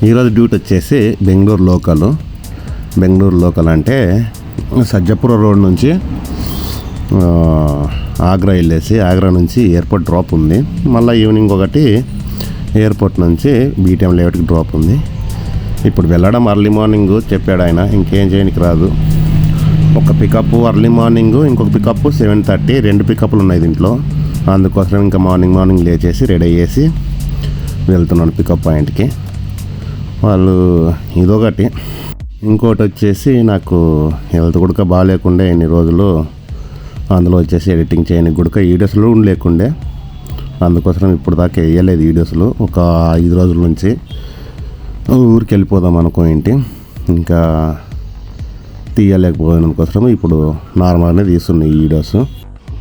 ఈరోజు డ్యూటీ వచ్చేసి బెంగళూరు లోకల్ అంటే సజ్జపురం రోడ్ నుంచి ఆగ్రా వెళ్ళేసి ఆగ్రా నుంచి ఎయిర్పోర్ట్ డ్రాప్ ఉంది. మళ్ళీ ఈవినింగ్ ఒకటి ఎయిర్పోర్ట్ నుంచి బీటీఎం లేఅవుట్కి డ్రాప్ ఉంది. ఇప్పుడు వెళ్ళడం అర్లీ మార్నింగ్ చెప్పాడు ఆయన, ఇంకేం చేయడానికి రాదు. ఒక పికప్ అర్లీ మార్నింగ్, ఇంకొక పికప్ 7:30, 2 పికప్లు ఉన్నాయి దీంట్లో. అందుకోసం ఇంకా మార్నింగ్ లేచేసి రెడీ అయ్యేసి వెళ్తున్నాను పికప్ పాయింట్కి. వాళ్ళు ఇదొకటి. ఇంకోటి వచ్చేసి నాకు హెల్త్ కూడా బాగాలేకుండే ఇన్ని రోజులు, అందులో వచ్చేసి ఎడిటింగ్ చేయడానికి కూడా వీడియోస్లో లేకుండే. అందుకోసం ఇప్పుడు దాకా వేయలేదు వీడియోస్లు. ఒక 5 రోజుల నుంచి ఊరికి వెళ్ళిపోదాం అనుకోండి, ఇంకా తీయలేకపోయినందుకోసం ఇప్పుడు నార్మల్గానే తీస్తున్నాయి ఈ వీడియోస్.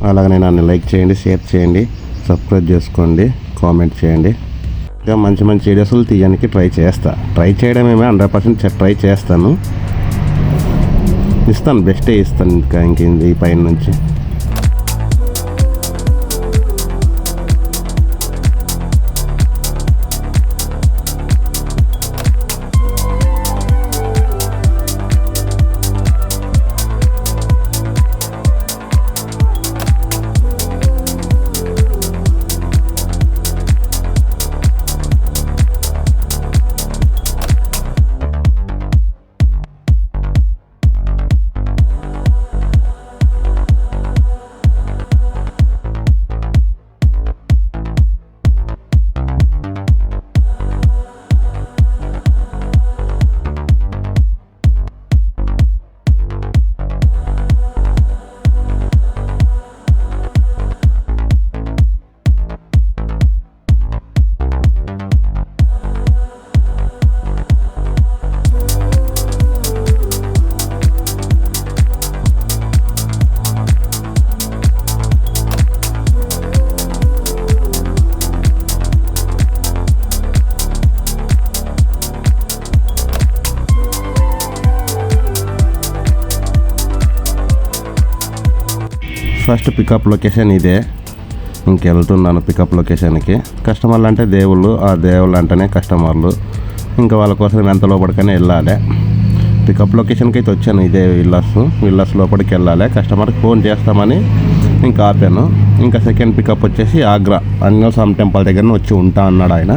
అలాగనే నన్ను లైక్ చేయండి, షేర్ చేయండి, సబ్స్క్రైబ్ చేసుకోండి, కామెంట్ చేయండి. ఇంకా మంచి వీడియోస్లు తీయడానికి ట్రై చేయడమేమే 100% ట్రై చేస్తాను, ఇస్తాను, బెస్టే ఇస్తాను. ఇంకేంది ఈ పైన నుంచి. ఫస్ట్ పికప్ లొకేషన్ ఇదే. ఇంకెళ్తున్నాను పికప్ లొకేషన్కి. కస్టమర్లు అంటే దేవుళ్ళు, ఆ దేవుళ్ళు అంటేనే కస్టమర్లు. ఇంకా వాళ్ళ కోసం ఎంత లోపలికైనా వెళ్ళాలి. పికప్ లొకేషన్కి అయితే వచ్చాను, ఇదే విల్లాస్ లోపలికి వెళ్ళాలి. కస్టమర్కి ఫోన్ చేస్తామని ఇంకా ఆపాను. ఇంకా సెకండ్ పికప్ వచ్చేసి ఆగ్రా ఆంజనేయ స్వామి టెంపుల్ దగ్గర వచ్చి ఉంటా అన్నాడు ఆయన.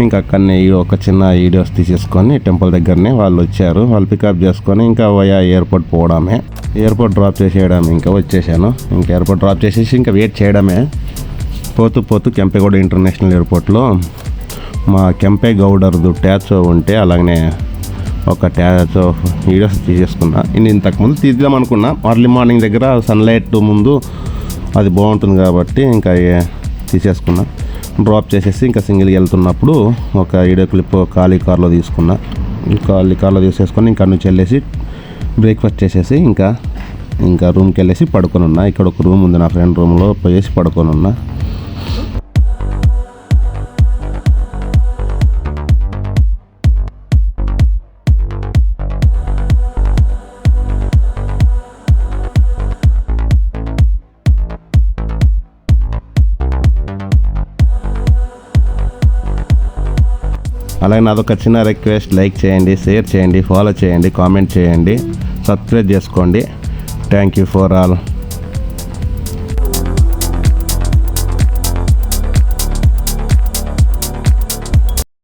ఇంకా అక్కడనే ఒక చిన్న వీడియోస్ తీసేసుకొని టెంపుల్ దగ్గరనే వాళ్ళు వచ్చారు. వాళ్ళు పికప్ చేసుకొని ఇంకా వయా ఎయిర్పోర్ట్ పోవడమే, ఎయిర్పోర్ట్ డ్రాప్ చేసేయడం. ఇంకా వచ్చేసాను. ఇంకా ఎయిర్పోర్ట్ డ్రాప్ చేసేసి ఇంకా వెయిట్ చేయడమే. పోతూ కెంపెగౌడ ఇంటర్నేషనల్ ఎయిర్పోర్ట్లో మా కెంపెగౌడర్దు ట్యాచో ఉంటే అలాగనే ఒక ట్యాచో వీడియోస్ తీసేసుకున్నా. ఇంతకుముందు తీద్దాం అనుకున్నా, అర్లీ మార్నింగ్ దగ్గర సన్లైట్ ముందు అది బాగుంటుంది కాబట్టి ఇంకా తీసేసుకున్నా. డ్రాప్ చేసేసి ఇంకా సింగిల్గా వెళ్తున్నప్పుడు ఒక వీడియో క్లిప్ ఖాళీ కార్లో తీసుకున్నా. ఖాళీ కార్లో తీసేసుకొని ఇంకా నుంచి వెళ్ళేసి బ్రేక్ఫాస్ట్ చేసేసి ఇంకా రూమ్కి వెళ్ళేసి పడుకొని ఉన్నా. ఇక్కడ ఒక రూమ్ ఉంది, నా ఫ్రెండ్ రూమ్లో పోయేసి పడుకొని ఉన్నా. అలాగే నాదొక చిన్న రిక్వెస్ట్, లైక్ చేయండి, షేర్ చేయండి, ఫాలో చేయండి, కామెంట్ చేయండి, సబ్స్క్రైబ్ చేసుకోండి. Thank you for all.